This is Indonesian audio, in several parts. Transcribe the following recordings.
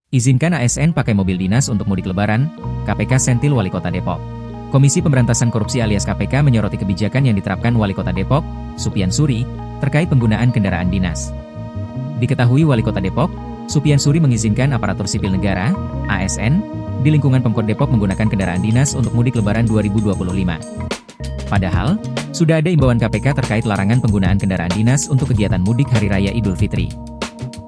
Izinkan ASN pakai mobil dinas untuk mudik lebaran, KPK sentil Wali Kota Depok. Komisi Pemberantasan Korupsi alias KPK menyoroti kebijakan yang diterapkan Wali Kota Depok, Supian Suri, terkait penggunaan kendaraan dinas. Diketahui Wali Kota Depok, Supian Suri mengizinkan aparatur sipil negara, ASN, di lingkungan Pemkot Depok menggunakan kendaraan dinas untuk mudik lebaran 2025. Padahal, sudah ada imbauan KPK terkait larangan penggunaan kendaraan dinas untuk kegiatan mudik Hari Raya Idul Fitri.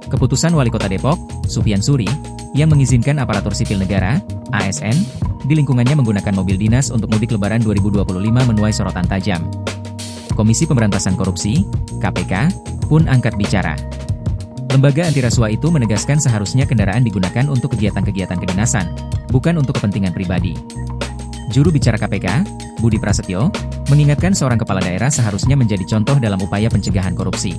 Keputusan Wali Kota Depok, Supian Suri, yang mengizinkan aparatur sipil negara, ASN, di lingkungannya menggunakan mobil dinas untuk mudik lebaran 2025 menuai sorotan tajam. Komisi Pemberantasan Korupsi, KPK, pun angkat bicara. Lembaga anti rasuah itu menegaskan seharusnya kendaraan digunakan untuk kegiatan-kegiatan kedinasan, bukan untuk kepentingan pribadi. Juru bicara KPK, Budi Prasetyo, mengingatkan seorang kepala daerah seharusnya menjadi contoh dalam upaya pencegahan korupsi.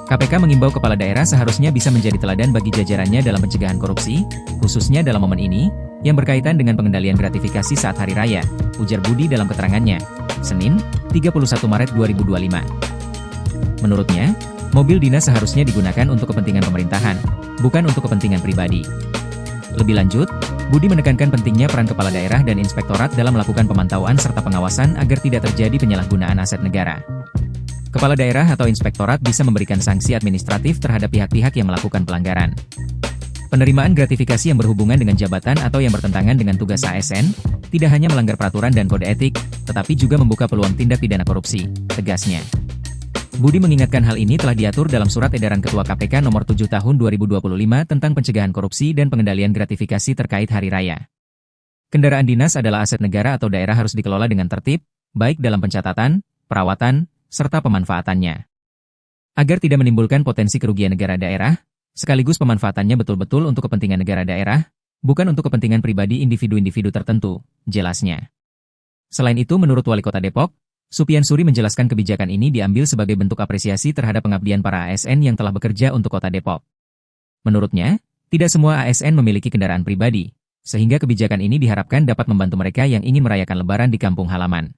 KPK mengimbau kepala daerah seharusnya bisa menjadi teladan bagi jajarannya dalam pencegahan korupsi, khususnya dalam momen ini, yang berkaitan dengan pengendalian gratifikasi saat Hari Raya, ujar Budi dalam keterangannya, Senin, 31 Maret 2025. Menurutnya, mobil dinas seharusnya digunakan untuk kepentingan pemerintahan, bukan untuk kepentingan pribadi. Lebih lanjut, Budi menekankan pentingnya peran kepala daerah dan inspektorat dalam melakukan pemantauan serta pengawasan agar tidak terjadi penyalahgunaan aset negara. Kepala daerah atau inspektorat bisa memberikan sanksi administratif terhadap pihak-pihak yang melakukan pelanggaran. Penerimaan gratifikasi yang berhubungan dengan jabatan atau yang bertentangan dengan tugas ASN, tidak hanya melanggar peraturan dan kode etik, tetapi juga membuka peluang tindak pidana korupsi, tegasnya. Budi mengingatkan hal ini telah diatur dalam Surat Edaran Ketua KPK Nomor 7 Tahun 2025 tentang pencegahan korupsi dan pengendalian gratifikasi terkait Hari Raya. Kendaraan dinas adalah aset negara atau daerah harus dikelola dengan tertib, baik dalam pencatatan, perawatan, serta pemanfaatannya. Agar tidak menimbulkan potensi kerugian negara daerah, sekaligus pemanfaatannya betul-betul untuk kepentingan negara daerah, bukan untuk kepentingan pribadi individu-individu tertentu, jelasnya. Selain itu menurut Wali Kota Depok, Supian Suri menjelaskan kebijakan ini diambil sebagai bentuk apresiasi terhadap pengabdian para ASN yang telah bekerja untuk Kota Depok. Menurutnya, tidak semua ASN memiliki kendaraan pribadi, sehingga kebijakan ini diharapkan dapat membantu mereka yang ingin merayakan Lebaran di kampung halaman.